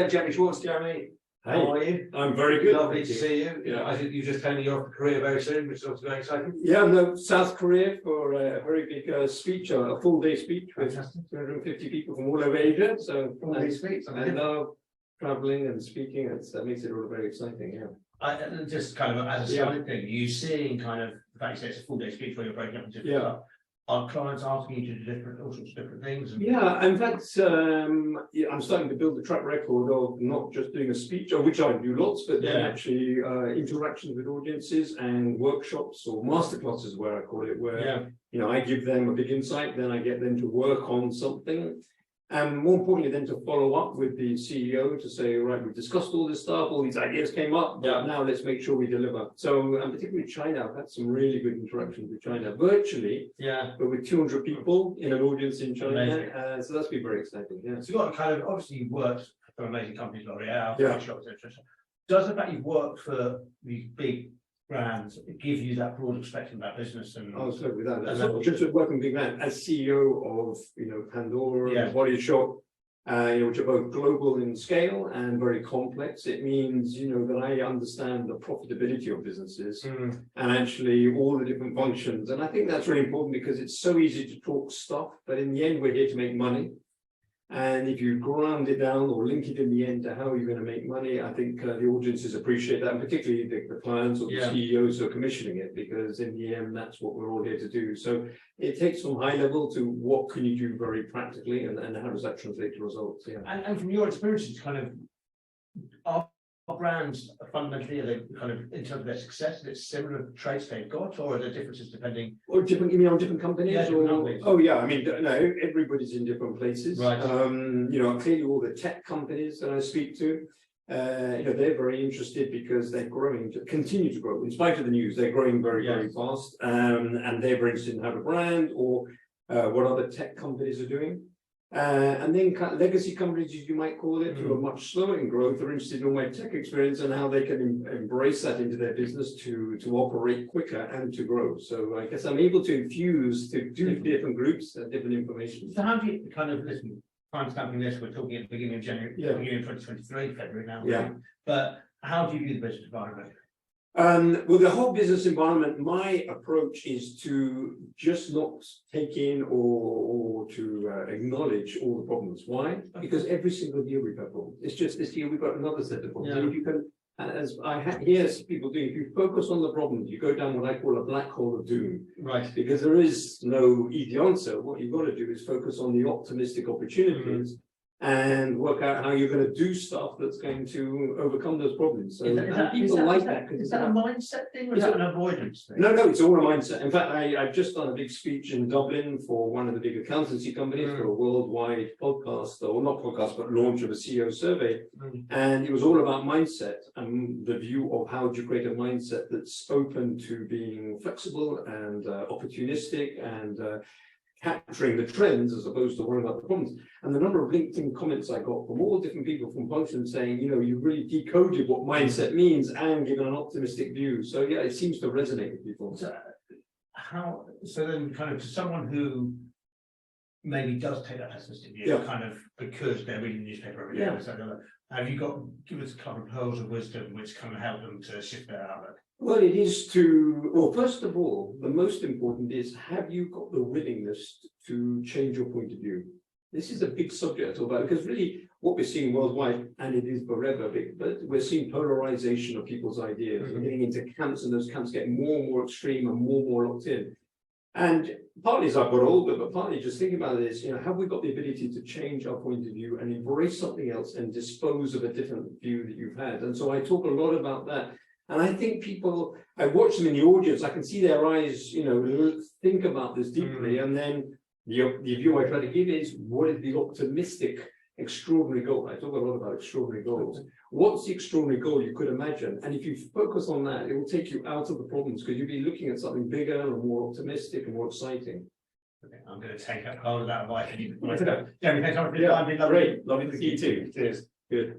Jeremy Schwartz. Jeremy, how are you? I'm very good. Lovely to see you. Yeah, I think you just telling me off Korea very soon, which is also very exciting. Yeah, no, South Korea for a very big speech, a full-day speech with 250 people from all over Asia. So Full-day speech. I love traveling and speaking. That makes it all very exciting. Yeah. Just kind of as a side thing, you seeing kind of the fact that it's a full-day speech where you're breaking up into different stuff. Are clients asking you to do all sorts of different things? Yeah, in fact, I'm starting to build a track record of not just doing a speech, of which I do lots, but then actually interactions with audiences and workshops or masterclasses, where I call it, where I give them a big insight, then I get them to work on something. And more importantly, then to follow up with the CEO to say, right, we've discussed all this stuff, all these ideas came up, but now let's make sure we deliver. So, and particularly China, I've had some really good interactions with China, virtually, but with 200 people in an audience in China. So that's been very exciting. Yeah. So you've got kind of, obviously you've worked for amazing companies like L'Oreal, shops, etc. Does the fact you've worked for these big brands give you that broad spectrum about business? And I'll start with that. So just working big man as CEO of Pandora and Body Shop, which are both global in scale and very complex. It means that I understand the profitability of businesses and actually all the different functions. And I think that's really important because it's so easy to talk stuff, but in the end we're here to make money. And if you ground it down or link it in the end to how you're going to make money, I think the audiences appreciate that, and particularly the clients or the CEOs who are commissioning it, because in the end, that's what we're all here to do. So it takes from high level to what can you do very practically, and how does that translate to results? Yeah. And from your experiences, kind of, are brands fundamentally, are they kind of, in terms of their success, it's similar traits they've got, or are there differences depending? Or different, you mean on different companies? Yeah, different companies. Oh yeah, I mean, no, everybody's in different places. Right. Clearly all the tech companies that I speak to, they're very interested because they're growing, continue to grow. In spite of the news, they're growing very, very fast. And they're very interested in how to brand or what other tech companies are doing. And then legacy companies, as you might call it, who are much slower in growth, are interested in all my tech experience and how they can embrace that into their business to operate quicker and to grow. So I guess I'm able to infuse to different groups and different information. So how do you kind of listen? Timestamping this, we're talking at the beginning of January, beginning of 2023, February now. Yeah. But how do you view the business environment? Well, the whole business environment, my approach is to just not take in or to acknowledge all the problems. Why? Because every single year we've got problems. It's just this year we've got another set of problems. And if you can, as I hear people doing, if you focus on the problems, you go down what I call a black hole of doom. Right. Because there is no easy answer. What you've got to do is focus on the optimistic opportunities and work out how you're going to do stuff that's going to overcome those problems. So people like that. Is that a mindset thing or is that an avoidance thing? No, it's all a mindset. In fact, I've just done a big speech in Dublin for one of the big accountancy companies for a worldwide podcast, or not podcast, but launch of a CEO survey. And it was all about mindset and the view of how do you create a mindset that's open to being flexible and opportunistic and capturing the trends as opposed to worrying about the problems. And the number of LinkedIn comments I got from all different people from functions saying, you really decoded what mindset means and given an optimistic view. So yeah, it seems to resonate with people. So then kind of to someone who maybe does take that pessimistic view, kind of because they're reading the newspaper every day, have you give us a couple of pearls of wisdom which kind of help them to shift their outlook? Well, it is well, first of all, the most important is, have you got the willingness to change your point of view? This is a big subject to talk about, because really what we're seeing worldwide, and it is forever big, but we're seeing polarization of people's ideas. We're getting into camps, and those camps get more and more extreme and more locked in. And partly as I've got older, but partly just thinking about this, have we got the ability to change our point of view and embrace something else and dispose of a different view that you've had? And so I talk a lot about that. And I think people, I watch them in the audience, I can see their eyes, think about this deeply. And then the view I try to give is, what is the optimistic, extraordinary goal? I talk a lot about extraordinary goals. What's the extraordinary goal you could imagine? And if you focus on that, it will take you out of the problems, because you'll be looking at something bigger and more optimistic and more exciting. Okay, I'm going to take hold of that advice. Jeremy, thanks so much for your time. Great. Lovely to see you too. Cheers. Good.